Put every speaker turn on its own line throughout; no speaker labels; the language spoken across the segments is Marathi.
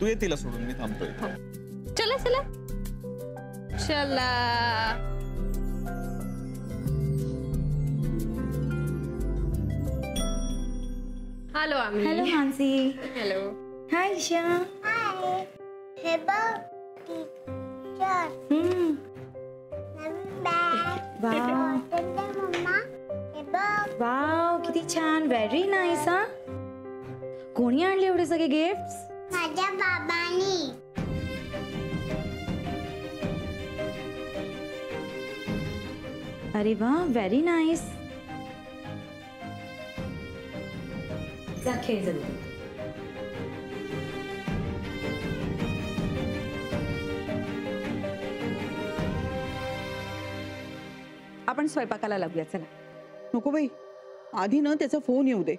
तू ये तिला सोडून, मी थांबतोय.
चला चला चला. हॅलो आम्ही.
हॅलो मानसी.
हॅलो.
हाय ईशा.
हाय. हे बघ टीचर. नवीन बॅग.
वाव
मम्मा हे बघ.
वाव किती छान. Very nice. हा कोणी आणले एवढे सगळे गिफ्ट्स?
माझ्या बाबांनी.
अरे वा व्हेरी नाईस. जा खेळ जरूर.
आपण स्वयंपाकाला लागूया चला.
नको बाई, आधी ना त्याचा फोन येऊ दे,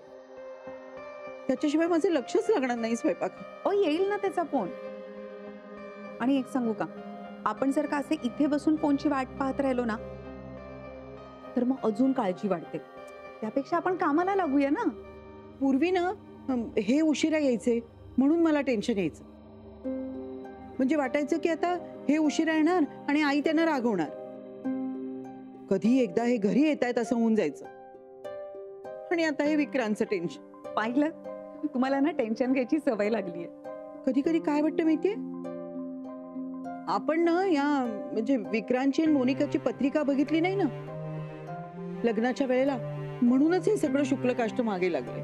त्याच्याशिवाय माझे लक्षच लागणार नाही स्वयंपाक.
ओ येईल ना त्याचा फोन. आणि एक सांगू का, आपण जर का असे इथे बसून फोनची वाट पाहत राहिलो ना तर मग अजून काळजी वाढते. त्यापेक्षा आपण कामाला लागूया ना.
पूर्वी ना हे उशिरा यायचे म्हणून मला टेन्शन यायचं. म्हणजे वाटायचं की आता हे उशिरा येणार आणि आई त्यांना रागवणार. कधी एकदा हे घरी येत आहेत असं होऊन जायचं. आणि आता हे विक्रांतचं टेन्शन.
पाहिलं, तुम्हाला ना टेन्शन घ्यायची सवय लागली आहे.
कधी कधी काय वाटतं माहितीये, आपण ना या म्हणजे विक्रांतची आणि मोनिकाची पत्रिका बघितली नाही ना लग्नाच्या वेळेला, म्हणूनच हे सगळं शुक्ल काष्ट मागे लागले.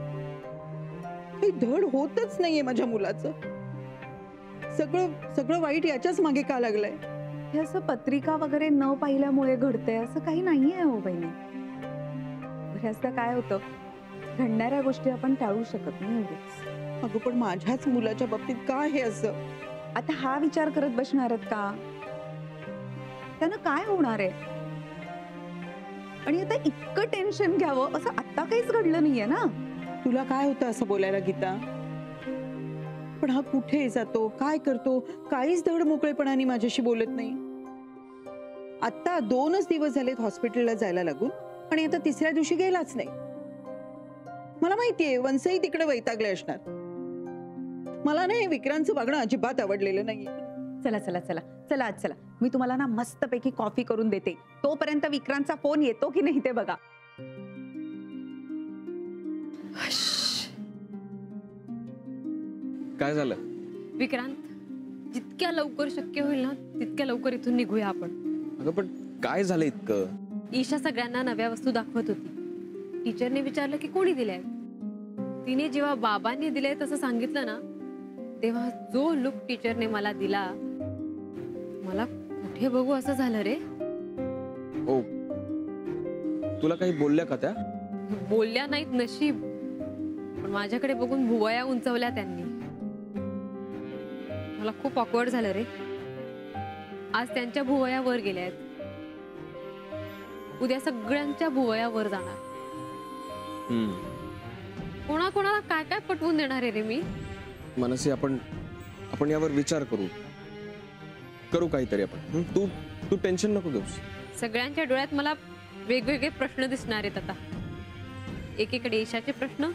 काही धड होतच नाहीये माझ्या मुलाचं. सगळं सगळं वाईट याच्याच मागे का लागलंय?
हे असं पत्रिका वगैरे न पाहिल्यामुळे घडतंय असं काही नाहीये हो बहिणी. बऱ्याचदा काय होतं, घडणाऱ्या गोष्टी आपण टाळू शकत नाही उगीच.
अगं पण माझ्याच मुलाच्या बाबतीत का हे असं?
आता हा विचार करत बसणार आहेत का? त्यानं काय होणार आहे? आणि आता इतकं टेन्शन घ्यावं असं आता काहीच घडलं नाहीये ना.
तुला काय होतं असं बोलायला गीता? पण हा कुठे जातो, काय करतो, काहीच धड मोकळेपणाने माझ्याशी बोलत नाही. आता 2च दिवस झालेत हॉस्पिटलला जायला लागून आणि आता 3ऱ्या दिवशी गेलाच नाही. मला माहितीये वंशही तिकडे वैतागले असणार. मला ना हे विक्रांतचं वागणं अजिबात आवडलेलं नाहीये.
चला चला चला चला आज चला, मी तुम्हाला ना मस्तपैकी कॉफी करून देते. तोपर्यंत विक्रांतचा फोन येतो की नाही ते बघा.
काय झालं?
विक्रांत, जितक्या लवकर शक्य होईल ना तितक्या लवकर इथून निघूया आपण.
अगं पण काय झालं इतकं?
ईशा सगळ्यांना नव्या वस्तू दाखवत होती. टीचरने विचारलं की कोणी दिल्या. तिने जेव्हा बाबांनी दिले तसं सांगितलं ना, तेव्हा जो लुक टीचरने मला दिला, मला कुठे बघू असं झालं रे.
ओ, तुला काही बोलल्या का त्या?
बोलल्या नाहीत नशीब, पण माझ्याकडे बघून भुवया उंचवल्या त्यांनी. मला खूप ऑकवर्ड झालं रे. आज त्यांच्या भुवया वर गेल्या आहेत, उद्या सगळ्यांच्या भुवया वर जाणार. कोणाकोणाला काय काय पटवून देणार आहे रे मी.
मनसी, आपण यावर विचार करू काहीतरी आपण. तू टेन्शन नको घेऊस.
सगळ्यांच्या डोळ्यात मला वेगवेगळे प्रश्न दिसणार आहेत आता. एकीकडे ईशाचे प्रश्न,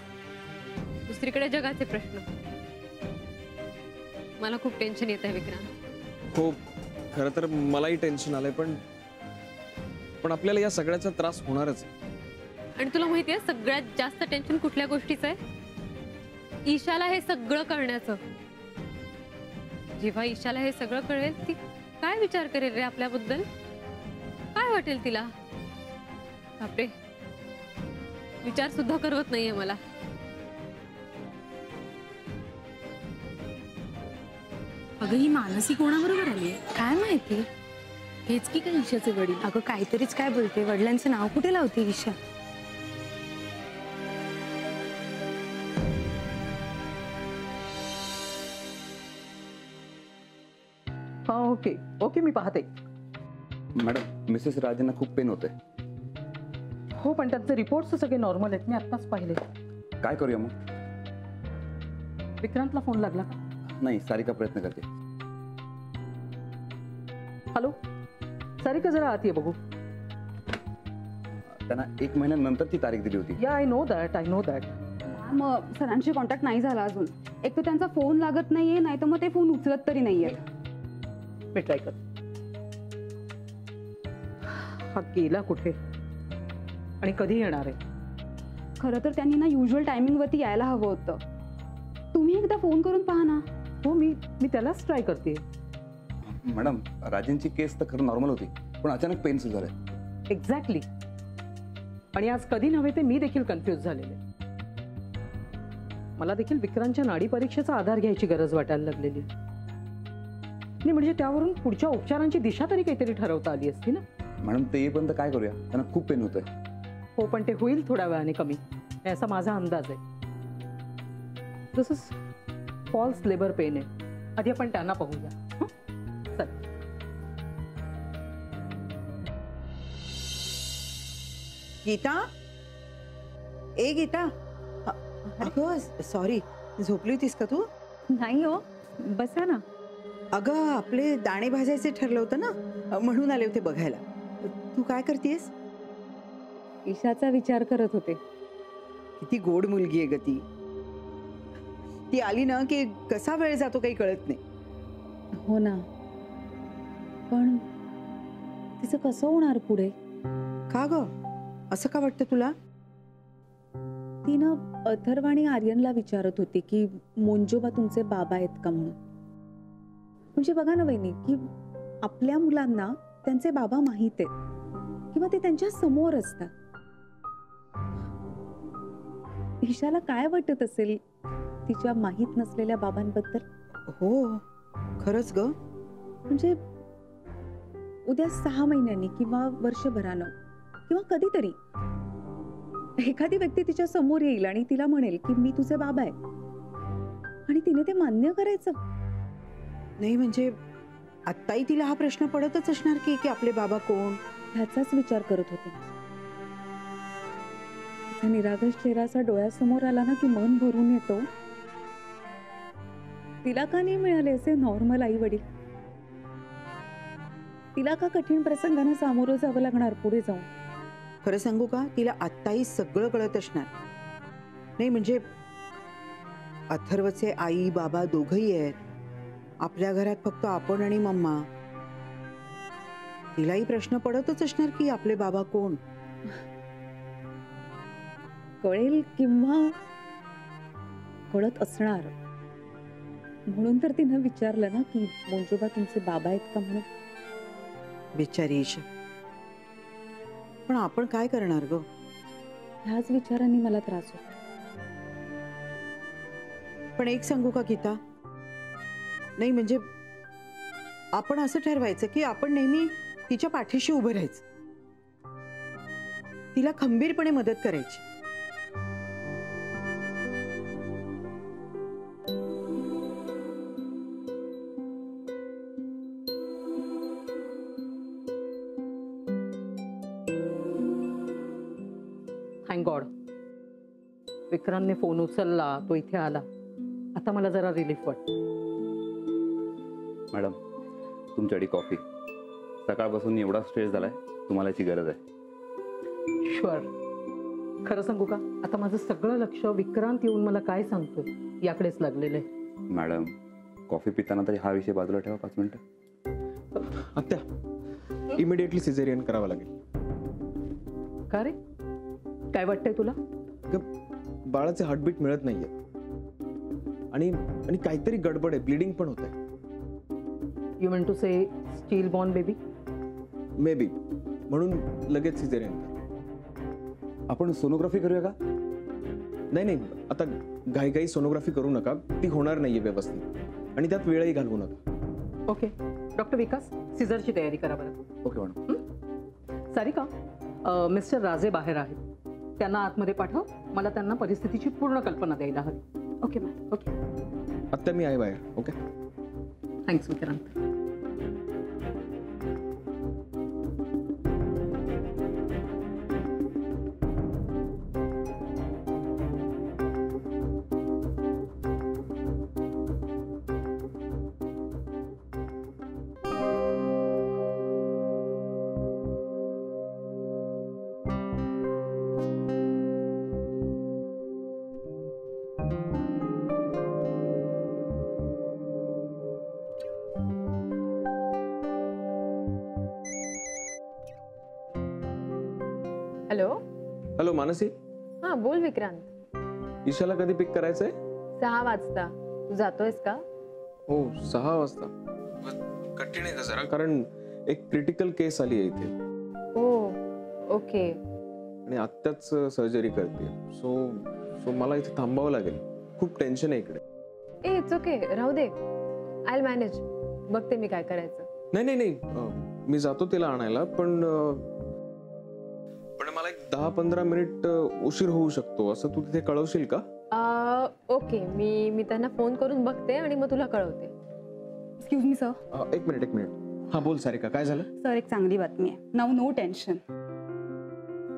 दुसरीकडे जगाचे प्रश्न. मला खूप टेन्शन येत आहे विक्रांत.
हो, खरं तर मलाही टेन्शन आलंय, पण आपल्याला या सगळ्याचा त्रास होणारच.
आणि तुला माहितीये सगळ्यात जास्त टेन्शन कुठल्या गोष्टीचं आहे? ईशाला हे सगळं करण्याचं. जेव्हा ईशाला हे सगळं कळेल, ती काय विचार करेल रे आपल्याबद्दल? काय वाटेल तिला? बापरे, विचार सुद्धा करवत नाहीये मला.
अगं ही मानसी कोणाबरोबर आली?
काय माहिती,
हेच की काय ईशाचे वडील?
अगं काहीतरीच काय बोलते. वडिलांचं नाव कुठे लावते ईशा?
हा ओके ओके, मी पाहते.
मॅडम, मिसेस राजेंना खूप पेन होते.
हो, पण त्यांचे रिपोर्ट्स सगळे नॉर्मल आहेत. मी आत्ताच पाहिले.
काय करूया मग?
विक्रांतला फोन लागला?
नाही, सारिका प्रयत्न करते.
हॅलो सारिका, जरा आत ये बघू.
त्यांना 1 महिन्यानंतर ती तारीख दिली होती.
या आय नो दॅट. मग सरांशी कॉन्टॅक्ट नाही झाला अजून. एक तर त्यांचा फोन लागत नाहीये, नाही तर मग ते फोन उचलत तरी नाहीये.
मी ट्राय कर. हा गेला कुठे आणि कधी येणार आहे?
खरं तर त्यांनी ना युजल टायमिंग वरती यायला हवं होतं. तुम्ही एकदा फोन करून पहा ना.
हो, मी त्यालाच ट्राय करते.
मॅडम, राजेंची केस तर खरं नॉर्मल होती, पण अचानक पेन सुरू झालंय.
एक्झॅक्टली. आणि आज कधी नव्हे ते मी देखील कन्फ्युज झालेले. मला देखील विक्रांतच्या नाडी परीक्षेचा आधार घ्यायची गरज वाटायला लागलेली. नाही म्हणजे त्यावरून पुढच्या उपचारांची दिशा तरी काहीतरी ठरवता आली असती ना.
मॅडम, ते येईपर्यंत काय करूया? त्यांना खूप पेन होतंय.
हो, पण ते होईल थोड्या वेळाने कमी, असा माझा अंदाज आहे. दिस फॉल्स लेबर पेन आहे. आधी आपण त्यांना पाहूया. चल.
गीता, ए गीता, अगं सॉरी, झोपली होतीस का तू?
नाही हो, बसा ना.
अगं आपले दाणे भाजायचे ठरलं होतं ना, म्हणून आले होते बघायला. तू काय करतेस?
ईशाचा विचार करत होते.
किती गोड मुलगी आहे ग ती. ती आली ना की कसा वेळ जातो काही कळत नाही.
हो ना, पण तिचं कसं होणार पुढे?
का ग, असं का वाटतं तुला?
तिनं अथर्व आणि आर्यनला विचारत होती की मोंजोबा तुमचे बाबा आहेत का म्हणून. म्हणजे बघा ना वहिनी, की आपल्या मुलांना त्यांचे बाबा माहित आहेत किंवा ते त्यांच्या समोर असतात. ईशाला काय वाटत असेल तिच्या माहित नसलेल्या बाबांबद्दल?
हो, खरंच ग.
म्हणजे उद्या 6 महिन्यांनी किंवा वर्षभरानं किंवा कधीतरी एखादी व्यक्ती तिच्या समोर येईल आणि तिला म्हणेल की मी तुझे बाबा आहे, आणि तिने ते मान्य करायचं.
नाही म्हणजे आत्ताही तिला हा प्रश्न पडतच असणार की आपले बाबा कोण,
ह्याचाच विचार करत होते. तिचा निरागस चेहरा असा डोळ्यासमोर आला ना की मन भरून येतो. तिला का नाही मिळाले असे नॉर्मल आई वडील? तिला का कठीण प्रसंगांना सामोरं जावं लागणार पुढे जाऊन?
खरं सांगू का, तिला आत्ताही सगळं कळत असणार. नाही म्हणजे अथर्वचे आई बाबा दोघही आहेत. आपल्या घरात फक्त आपण आणि मम्मा. तिलाही प्रश्न पडतच असणार की आपले बाबा कोण.
कळेल किंवा कळत असणार म्हणून तर तिनं विचारलं ना की मोंजोबा तुमचे बाबा आहेत का म्हणून.
बिचारी ईशा. पण आपण काय करणार ग?
ह्याच विचारांनी मला त्रास होतो.
पण एक सांगू का गीता, नाही म्हणजे आपण असं ठरवायचं की आपण नेहमी तिच्या पाठीशी उभं राहायचं, तिला खंबीरपणे मदत करायची.
थँक गॉड विक्रांतने फोन उचलला, तो इथे आला. आता मला जरा रिलीफ वाटतं.
मॅडम, तुमच्यासाठी कॉफी. सकाळपासून एवढा स्ट्रेस झालाय, तुम्हाला याची गरज आहे.
शुअर. खरं सांगू का, आता माझं सगळं लक्ष विक्रांत येऊन मला काय सांगतोय याकडेच लागलेलं आहे.
मॅडम, कॉफी पिताना तरी हा विषय बाजूला ठेवा 5 मिनिटं.
आत्या, इमिडिएटली सिझेरियन करावं लागेल.
का रे, काय वाटतंय तुला?
बाळाचे हार्टबीट मिळत नाहीये आणि आणि काहीतरी गडबड आहे, ब्लिडिंग पण होत आहे.
You mean to say stillborn baby?
Maybe. म्हणून लगेच सिझेरियन करा.
आपण सोनोग्राफी करूया का?
नाही नाही, आता घाईघाई सोनोग्राफी करू नका, ती होणार नाहीये व्यवस्थित, आणि त्यात वेळही घालवू नका.
ओके डॉक्टर विकास, सिझरची तयारी करा बरं.
Okay madam.
सारिका, मिस्टर राजे बाहेर आहेत, त्यांना आतमध्ये पाठव. मला त्यांना परिस्थितीची पूर्ण कल्पना द्यायला हवी.
Okay ma'am.
ओके.
आत्ता मी आहे बाहेर. Okay,
thanks Vikrant.
Hello.
Hello Mansi,
हा बोल विक्रांत.
ईशाला कधी पिक करायचंय?
6 वाजता. तू जातोयस का?
हो 6 वाजता. कठीण आहे का जरा, कारण एक क्रिटिकल केस आली आहे इथे
हो ओके.
आणि आत्ताच सर्जरी करते. सो मला इथे थांबावं लागेल. खूप टेन्शन आहे इकडे.
ए इट्स ओके, राहू दे. I manage. बघते मी काय करायचं.
नाही मी जातो तिला आणायला, पण मला एक 10-15 मिनिट उशीर होऊ शकतो. असं तू तिथे कळवशील का?
ओके, मी त्यांना फोन करून बघते आणि मग तुला कळवते.
Excuse me sir.
एक मिनिट. हा बोल सारिका, काय झालं?
सर एक चांगली बातमी आहे. नाव नो टेन्शन.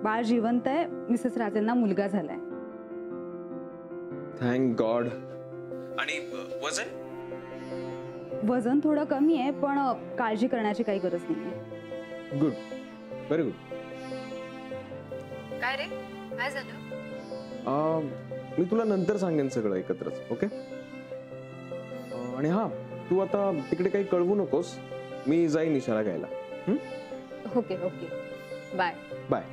बाळ जिवंत आहे. मिसेस राजेंना मुलगा झालाय.
Thank God. आणि
वजन थोडं कमी आहे, पण काळजी करण्याची काही गरज नाहीये.
Good, very good.
काय रे, काय झालं?
मी तुला नंतर सांगेन सगळं एकत्रच. ओके. आणि हा, तू आता तिकडे काही कळवू नकोस. मी जाईन ईशाला घ्यायला.
Okay okay, bye
bye.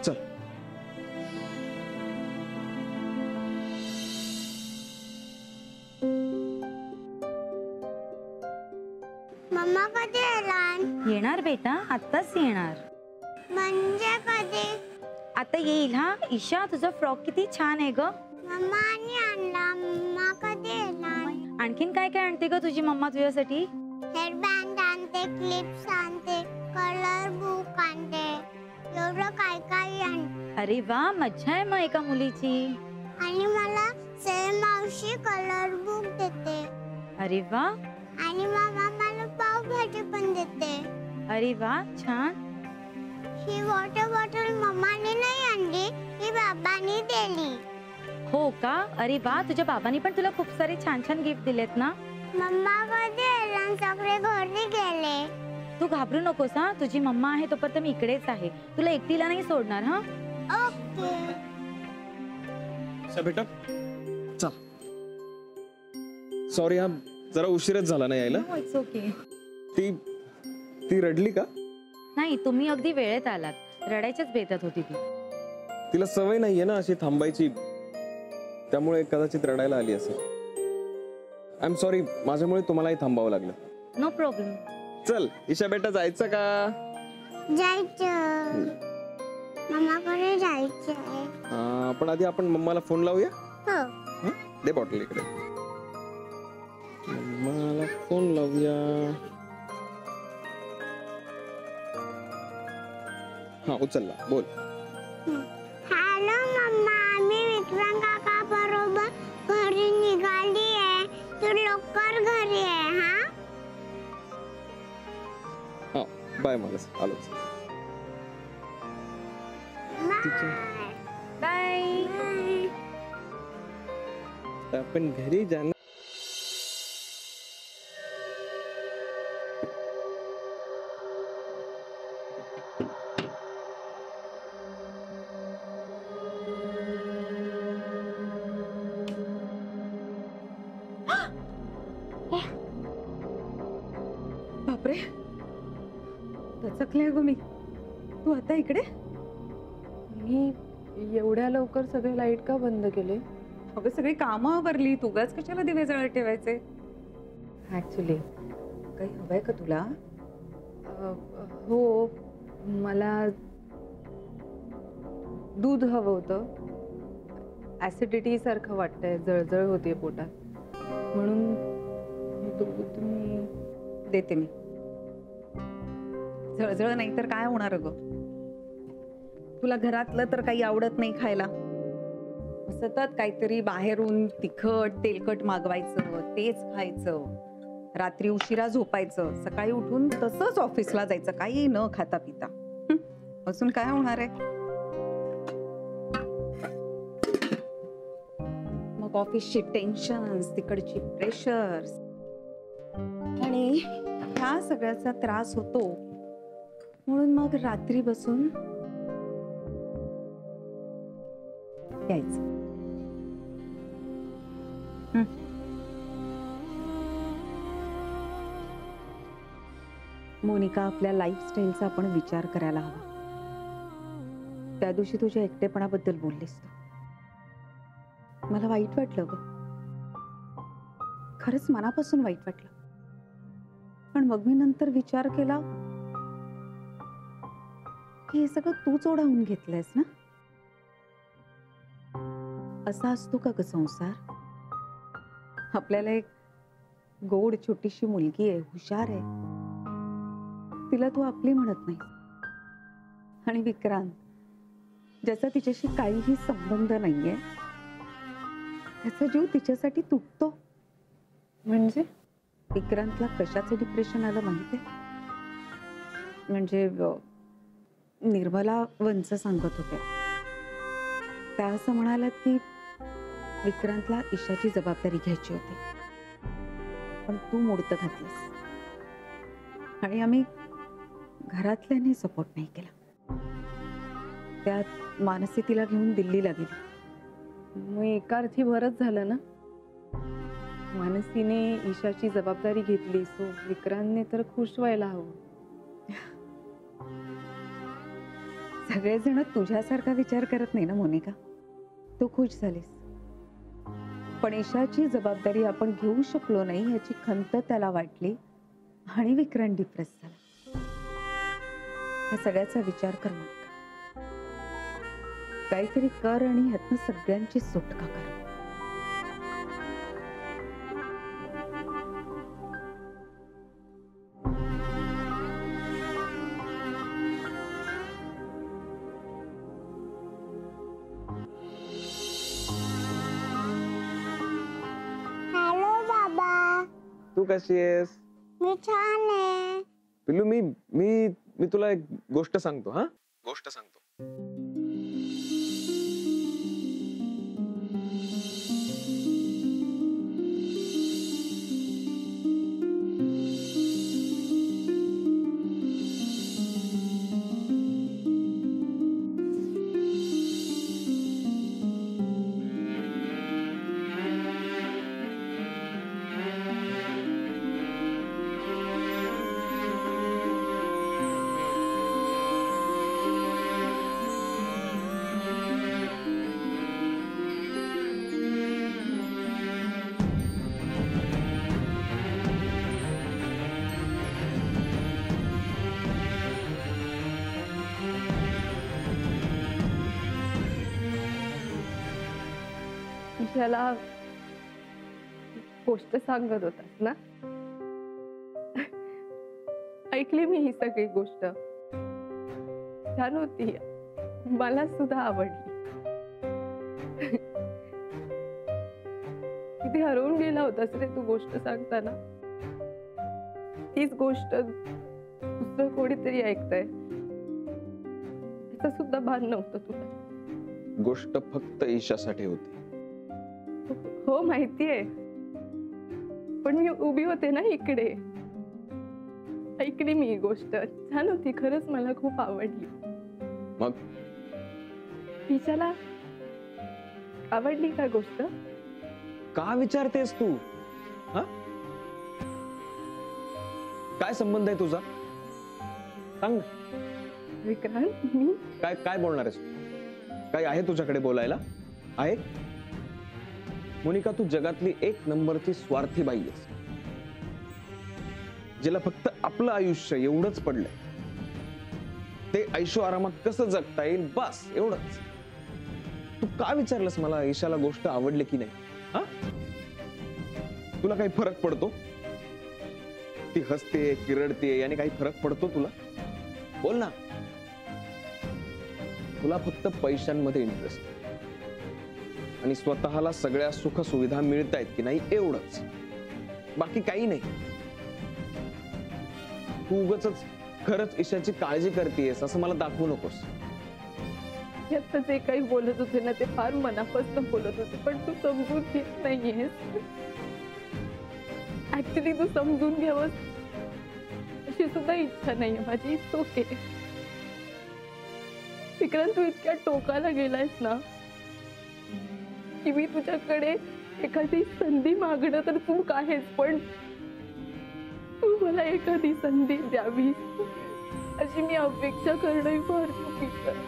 चल.
मम्मा कधी येणार?
येणार बेटा, आत्ताच येणार.
म्हणजे कधी?
आता येईल. हा ईशा, तुझा फ्रॉक किती छान आहे ग.
मम्माने आणला. मम्मा कधी येणार?
आणखीन काय काय आणते ग तुझी मम्मा तुझ्यासाठी?
हेअरबँड आणते, क्लिप्स आणते, कलर बुक आणते, एवढं काय काय आणते.
अरे वा, मज्जा आहे मग एका मुलीची.
आणि मला सेम मावशी कलर बुक देते.
अरे वा.
आणि मामा मला पावभाजी पण देते.
अरे वा, छान.
ही वॉटर बॉटल मम्माने नाही आणली, ही बाबांनी दिली.
हो का? अरे वा, तुझ्या बाबांनी पण तुला खूप सारे छान छान गिफ्ट दिलेत ना.
मम्मा कधी येणार? सगळे घरी गेले.
तू घाबरू नकोस. हा, तुझी मम्मा आहे तोपर्यंत मी इकडेच आहे. तुला एकटीला नाही सोडणार. हा
ओके.
बेटा चल. सॉरी, हा जरा उशीरच झाला ना यायला.
It's okay.
ती रडली का?
नाही, तुम्ही अगदी वेळेत आलात. रडायच्याच बेतात होती ती.
तिला सवय नाहीये ना अशी थांबायची, त्यामुळे कदाचित रडायला आली असेल. आय एम सॉरी, माझ्यामुळे तुम्हालाही थांबावं लागलं.
No problem.
चल ईशा बेटा, जायचं का?
जायचं. मम्माकडे जायचंय.
पण आधी आपण मम्माला फोन लावूया.
हो.
दे बॉटल इकडे. मम्माला फोन लावूया. हा उचलला, बोल.
हॅलो मम्मा, मी विक्रांत काका बरोबर घरी निघाली आहे. तू लवकर घरी आहे.
हा बाय. मानस आलोच.
बाय.
आपण घरी जाणार.
बापरे, दचकले ग मी. तू आता इकडे?
मी एवढ्या लवकर सगळे लाईट का बंद केले?
अगं सगळी कामं आवरली, तुगाच कशाला दिवे जळत ठेवायचे?
ऍक्च्युली
काही हवंय का तुला?
हो, मला दूध हवं होतं. ऍसिडिटी सारखं वाटतंय, जळजळ होतीये पोटात, म्हणून दूध मी
देते. मी जळजळ नाही तर काय होणार ग? तुला घरातलं तर काही आवडत नाही खायला. सतत काहीतरी बाहेरून तिखट तेलकट मागवायचं, तेच खायचं, रात्री उशिरा झोपायचं, सकाळी उठून तसंच ऑफिसला जायचं, काही न खाता पिता. अजून काय होणार आहे? मग ऑफिसची टेन्शन्स, तिकडची प्रेशर्स, आणि ह्या सगळ्याचा त्रास होतो. म्हणून मग रात्री बसून यायचं. मोनिका, आपल्या लाईफस्टाईलचा आपण विचार करायला हवा. त्या दिवशी तुझ्या एकटेपणाबद्दल बोललीस तू. मला वाईट वाटलं ग, खरंच मनापासून वाईट वाटलं. पण मग मी नंतर विचार केला की हे सगळं तूच ओढावून घेतलंयस ना. असा असतो का ग संसार? आपल्याला एक गोड छोटीशी मुलगी आहे, हुशार आहे, तिला तू आपली म्हणत नाही. आणि विक्रांत, ज्याचा तिच्याशी काहीही संबंध नाहीये, त्याचा जीव तिच्यासाठी तुटतो.
म्हणजे
विक्रांतला कशाचं डिप्रेशन आलं माहितीये? म्हणजे निर्मला वंच सांगत होत्या, त्या असं म्हणाल्यात की विक्रांतला ईशाची जबाबदारी घ्यायची होती, पण तू मोडत घातलंस आणि आम्ही घरातल्याने सपोर्ट नाही केला. त्यात मानसी तिला घेऊन दिल्लीला गेली.
मग एका अर्थी बरंच झालं ना, मानसीने ईशाची जबाबदारी घेतली, सो विक्रांतने तर खुश व्हायला हवं.
सगळेजण तुझ्यासारखा विचार करत नाही ना मोनिका. तू खुश झालीस, पण ईशाची जबाबदारी आपण घेऊ शकलो नाही याची खंत त्याला वाटली आणि विक्रांत डिप्रेस झाला. या सगळ्याचा विचार कर मोनिका. काहीतरी कर आणि ह्यातनं सगळ्यांची सुटका कर.
हॅलो बाबा,
तू कशी आहेस
मी छान आहे.
पिल्लू? मी मी मी तुला एक गोष्ट सांगतो. हा, गोष्ट सांगतो.
ईशाला गोष्ट सांगत होतास ना, ऐकली मी ही सगळी गोष्ट. छान होती, मला सुद्धा आवडली. किती हरवून गेला होतास रे तू गोष्ट सांगताना. तीच गोष्ट दुसरं कोणीतरी ऐकतंय त्याचं सुद्धा भान नव्हतं तुला.
गोष्ट फक्त ईशासाठी होती.
हो माहितीये, पण मी उभी होते ना इकडे. ऐकली मी ही गोष्ट, छान होती खरंच, मला खूप आवडली.
मग
ईशाला आवडली का गोष्ट?
का विचारतेस तू? हा, काय संबंध आहे तुझा? सांग.
विक्रांत, मी
काय काय बोलणार आहेस? काय आहे तुझ्याकडे बोलायला? आहे मोनिका, तू जगातली एक नंबरची स्वार्थी बाई आहेस, जिला फक्त आपलं आयुष्य एवढंच पडलंय, ते ऐशो आरामात कसं जगता येईल बस एवढंच. तू का विचारलंस मला ईशाला गोष्ट आवडली की नाही? हा, तुला काही फरक पडतो? ती हसते किरडते याने काही फरक पडतो तुला? बोल ना. तुला फक्त पैशांमध्ये इंटरेस्ट आणि स्वतःला सगळ्या सुख सुविधा मिळतायत की नाही एवढंच, बाकी काही नाही. तू उगाचच खरंच ईशाची काळजी करतेस असं मला दाखवू नकोस.
आता जे काही बोलत होते ना ते फार मनापासून बोलत होते, पण तू समजून घेत नाहीयेस. ऍक्च्युली तू समजून घ्यावंस अशी सुद्धा इच्छा नाहीये माझी. It's okay. विक्रांत, तू इतक्या टोकाला गेलायस ना की मी तुझ्याकडे एखादी संधी मागणं तर चूक आहेच, पण तू मला एखादी संधी द्यावी अशी मी अपेक्षा करणंही फार चुकीचं आहे.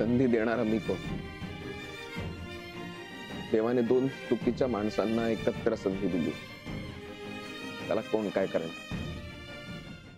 संधी देणारा मी कोण? देवाने दोन चुकीच्या माणसांना एकत्र संधी दिली, त्याला कोण काय करेल?